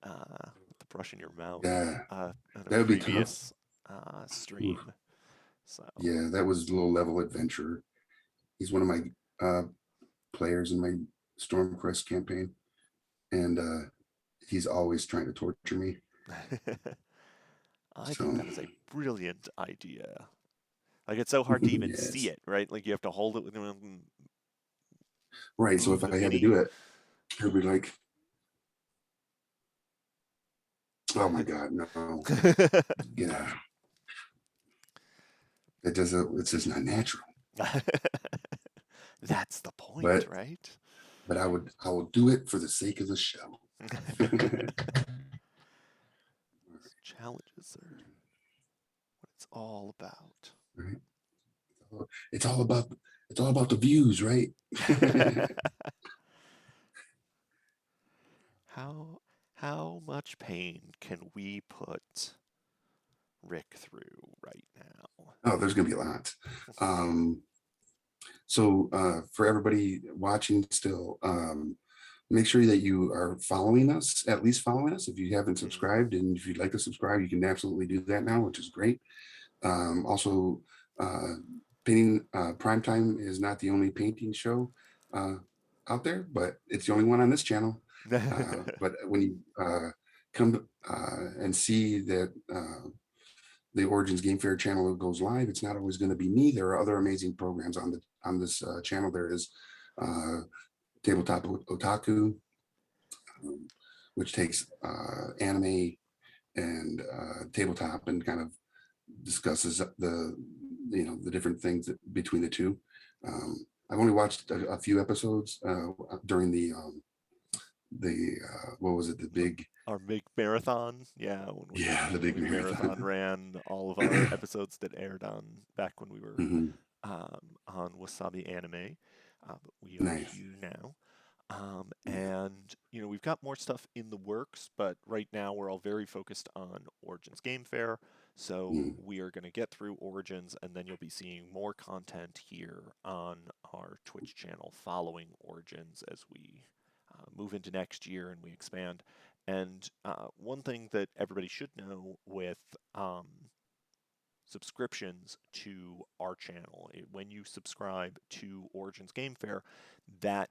with the brush in your mouth, Yeah, on a that would be tough. previous Oof. stream. So Yeah, that was low level adventure. He's one of my players in my Stormcrest campaign, and he's always trying to torture me. I think So that is a brilliant idea. Like it's so hard to even see yes, it, right? Like you have to hold it with right. So if move the I had to mini. do it, he'll be like, "Oh my god, no, yeah, it doesn't. It's just not natural." That's the point, But right? I will do it for the sake of the show. Challenges are what it's all about. Right? It's all about it's all about the views, right? how how much pain can we put Rick through right now? Oh, there's gonna be a lot. Um, so for everybody watching still, make sure that you are following us, at least following us. If you haven't Mm-hmm. subscribed, and if you'd like to subscribe, you can absolutely do that now, which is great. Also, uh, painting primetime is not the only painting show uh, out there, but it's the only one on this channel. But when you come and see that the Origins Game Fair channel goes live, it's not always going to be me. There are other amazing programs on this channel. There is uh, Tabletop Otaku, um, which takes anime and tabletop and kind of discusses the different things between the two. I've only watched a few episodes during the what was it, the big, Our big marathon, yeah, yeah, the when big we marathon marathon. ran all of our episodes that aired on back when we were Hmm. on Wasabi Anime, but we are Nice. here now. Yeah. And we've got more stuff in the works, but right now we're all very focused on Origins Game Fair. So Mm, we are going to get through Origins, and then you'll be seeing more content here on our Twitch channel following Origins as we move into next year and we expand. And one thing that everybody should know with subscriptions to our channel, when you subscribe to Origins Game Fair, that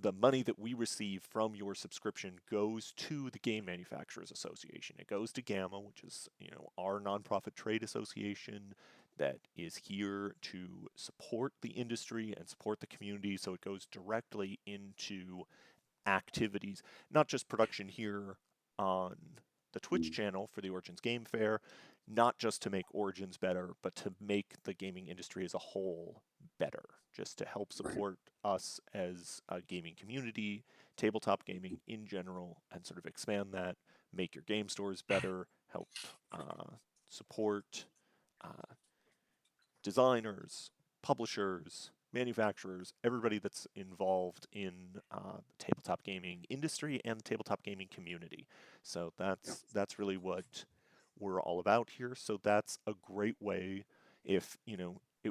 the money that we receive from your subscription goes to the Game Manufacturers Association. It goes to GAMA, which is, our nonprofit trade association that is here to support the industry and support the community. So it goes directly into activities, not just production here on the Twitch mm, channel for the Origins Game Fair, not just to make Origins better, but to make the gaming industry as a whole better, just to help right. support us as a gaming community, tabletop gaming in general, and sort of expand that, make your game stores better, help support uh, designers, publishers, manufacturers, everybody that's involved in the tabletop gaming industry and the tabletop gaming community. So Yeah. that's really what we're all about here. So that's a great way if,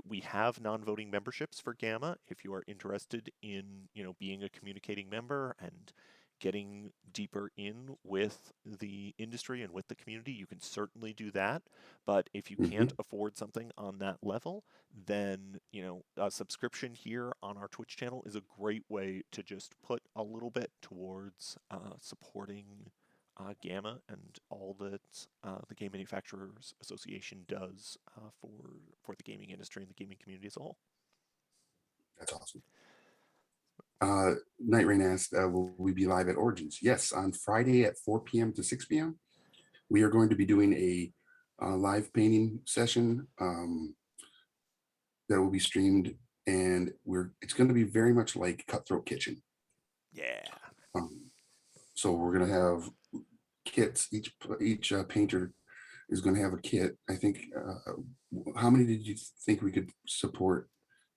we have non-voting memberships for Gamma. If you are interested in, being a communicating member and getting deeper in with the industry and with the community, you can certainly do that. But if you Hmm. can't afford something on that level, then, a subscription here on our Twitch channel is a great way to just put a little bit towards supporting Gamma and all that the Game Manufacturers Association does for the gaming industry and the gaming community as a whole. That's awesome. Night Rain asked, will we be live at Origins? Yes, on Friday at 4 p.m. to 6 p.m. We are going to be doing a live painting session that will be streamed, and it's going to be very much like Cutthroat Kitchen. Yeah. Um, so we're going to have kits. Each painter is going to have a kit. I think. How many did you think we could support,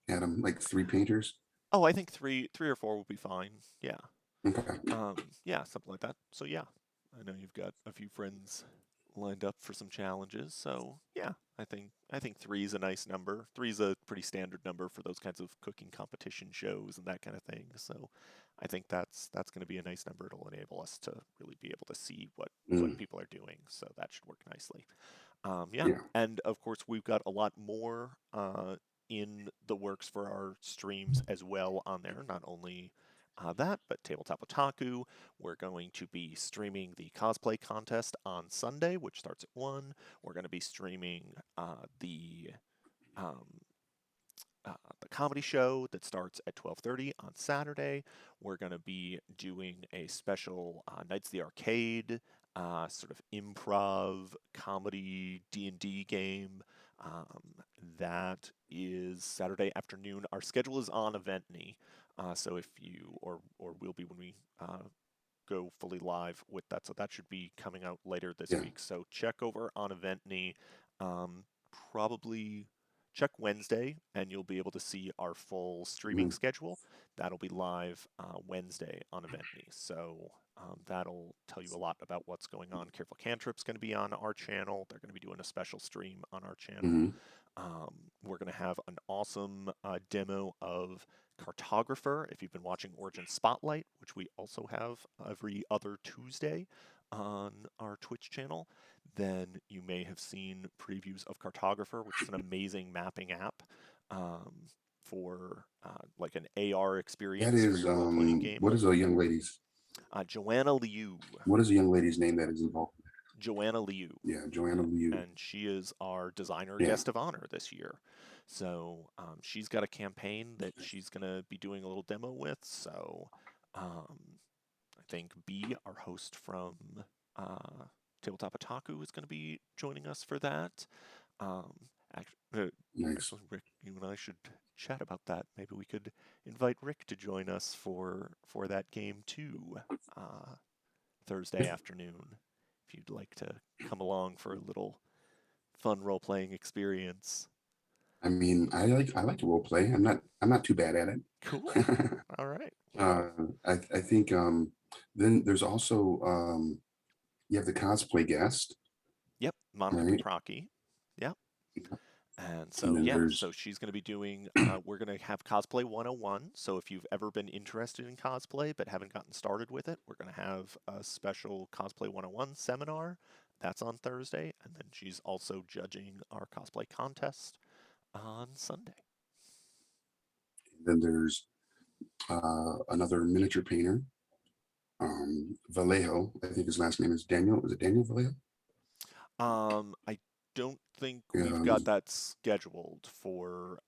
Adam? Like 3 painters? Oh, I think three or four will be fine. Yeah. Okay. Yeah, something like that. So yeah, I know you've got a few friends lined up for some challenges. So yeah, I think three is a nice number. Three is a pretty standard number for those kinds of cooking competition shows and that kind of thing. So I think that's going to be a nice number. It'll enable us to really be able to see what Mm, people are doing. So that should work nicely. Yeah, yeah. and of course we've got a lot more in the works for our streams as well on there. Not only that, but Tabletop Otaku. We're going to be streaming the cosplay contest on Sunday, which starts at 1. We're going to be streaming um, the comedy show that starts at 12:30 on Saturday. We're going to be doing a special Nights of the Arcade sort of improv comedy D&D game. That is Saturday afternoon. Our schedule is on Eventney, so if you or will be when we go fully live with that. So that should be coming out later this Yeah. week. So check over on Eventney. Um, Probably check Wednesday, and you'll be able to see our full streaming Mhm. schedule. That'll be live Wednesday on Eventney. So that'll tell you a lot about what's going on. Careful Cantrip's going to be on our channel. They're going to be doing a special stream on our channel. Mhm. We're going to have an awesome demo of Cartographer. If you've been watching Origin Spotlight, which we also have every other Tuesday on our Twitch channel, then you may have seen previews of Cartographer, which is an amazing mapping app um, for like an AR That experience for is your role-playing game. what is a young lady's Joanna Liu. what is a young lady's name that is involved? Joanna Liu. Yeah, Joanna Liu. And she is our designer Yeah. guest of honor this year. So she's got a campaign that she's going to be doing a little demo with. So I think B, our host from uh, Tabletop Otaku, is going to be joining us for that. Um, Nice. Actually, Rick, you and I should chat about that. Maybe we could invite Rick to join us for that game too, Thursday afternoon. If you'd like to come along for a little fun role playing experience. I mean, I like to role play. I'm not too bad at Cool. it. All right. uh, Well, I think then there's also you have the cosplay guest. Yep, Monica right? Paprocki. Yep. And And so, then yeah, there's, so she's going to be doing, we're going to have Cosplay 101. So if you've ever been interested in cosplay but haven't gotten started with it, we're going to have a special Cosplay 101 seminar. That's on Thursday. And then she's also judging our cosplay contest on Sunday. then there's another miniature painter, Vallejo. I think his last name is Daniel. Is it Daniel Vallejo? I don't think we've got Um, that scheduled for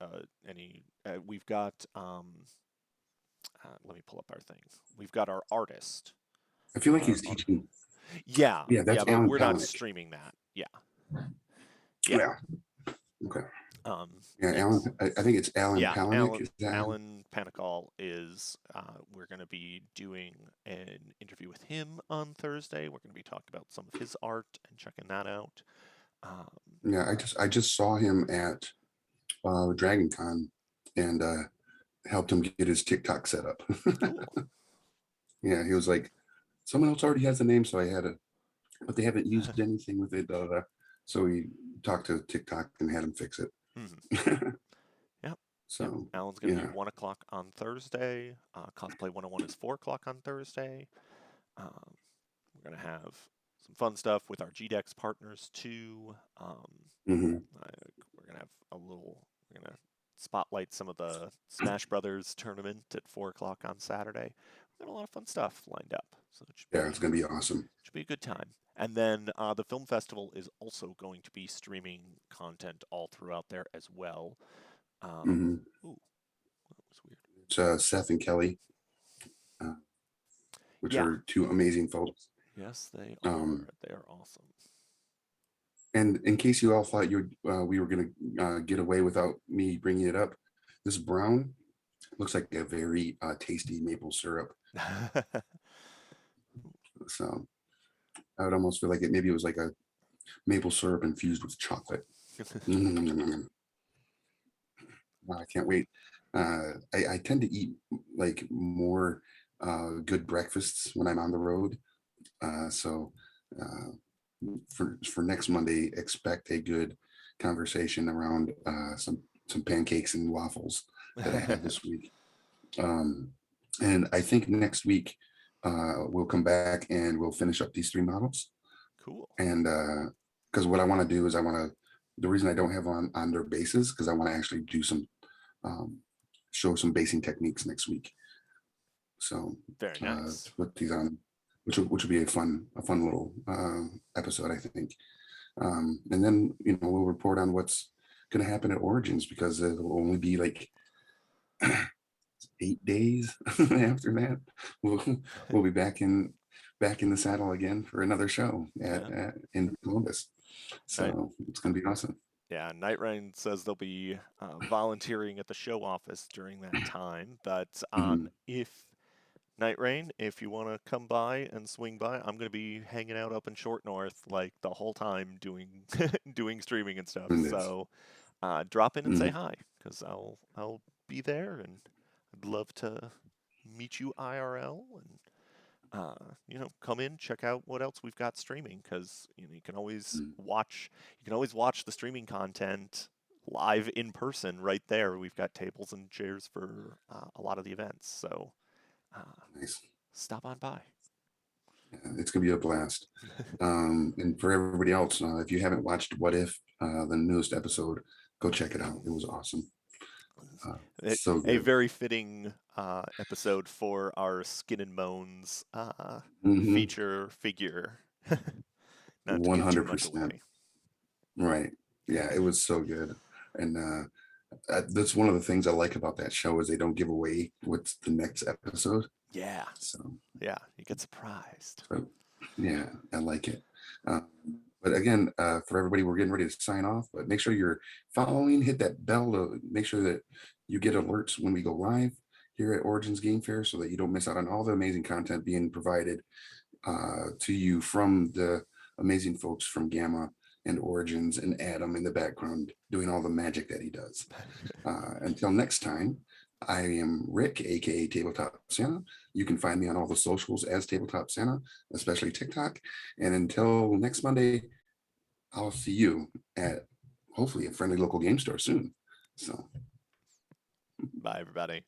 any. We've got. Let me pull up our thing. We've got our artist. I feel like Our, he's teaching. yeah, Yeah, yeah, that's but Alan we're not Palaniuk. streaming that. Yeah, yeah. Yeah. Okay. Um, Yeah, Alan. yes, I think it's Alan yeah. Palaniuk. Alan Is that him? Alan Panicall is. We're going to be doing an interview with him on Thursday. We're going to be talking about some of his art and checking that out. Um, Yeah, I just saw him at Dragon Con and helped him get his TikTok set up. cool. Yeah, he was like, someone else already has the name, so I had to, but they haven't used anything with it. So we talked to TikTok and had him fix it. Mhm. Yep. Yep. So Alan's going to be yeah, 1 o'clock on Thursday. Cosplay 101 is 4 o'clock on Thursday. Um, we're going to have some fun stuff with our GDEX partners too. hmm We're going to have we're going to spotlight some of the Smash Brothers tournament at 4 o'clock on Saturday. We've got a lot of fun stuff lined up. So it yeah, it's gonna be awesome. should be a good time. And then the film festival is also going to be streaming content all throughout there as well. Um, hmm ooh, that was weird. It's Seth and Kelly, uh, which Yeah, are two amazing folks. yes, they Um, are. They are awesome. and in case you all thought we were gonna get away without me bringing it up, this brown looks like a very tasty maple syrup. So I would almost feel like maybe it was like a maple syrup infused with chocolate. Mm. I can't wait. I tend to eat like more good breakfasts when I'm on the road. So uh, for next Monday, expect a good conversation around some pancakes and waffles that I had this week. Um, and I think next week we'll come back and we'll finish up these three models. Cool. And because what I want to do is the reason I don't have on their bases because I want to actually do some um, show some basing techniques next week. So Very to nice. put these on, which will be a fun little episode, I think. And then we'll report on what's going to happen at Origins because it'll only be like 8 days after that. We'll be back in the saddle again for another show Yeah. in Columbus. Night, So it's going to be awesome. yeah, Night Rain says they'll be volunteering at the show office during that time. But Mhm. if Night Rain, if you want to come by and swing by, I'm going to be hanging out up in Short North like the whole time doing doing streaming and stuff. Doing this. So drop in and say Mhm. hi because I'll be there and I'd love to meet you IRL and come in, check out what else we've got streaming because you can always Mhm. watch the streaming content live in person right there. We've got tables and chairs for a lot of the events, so Nice. stop on by. Yeah, it's going to be a blast. And for everybody else, if you haven't watched What If, the newest episode, go check it out. It was awesome. So A good. very fitting episode for our Skin and Moans hmm feature figure. Not to give too much 100%. away. Right. Yeah, it was so good. And that's one of the things I like about that show is they don't give away what's the next episode. Yeah, So, yeah, you get surprised. so yeah, I like it. Um, but again, for everybody, we're getting ready to sign off. But make sure you're following, hit that bell to make sure that you get alerts when we go live here at Origins Game Fair so that you don't miss out on all the amazing content being provided to you from the amazing folks from Gamma and Origins and Adam in the background doing all the magic that he does. Until next time, I am Rick, aka Tabletop Santa. You can find me on all the socials as Tabletop Santa, especially TikTok. And until next Monday, I'll see you at hopefully a friendly local game store soon. So. Bye, everybody.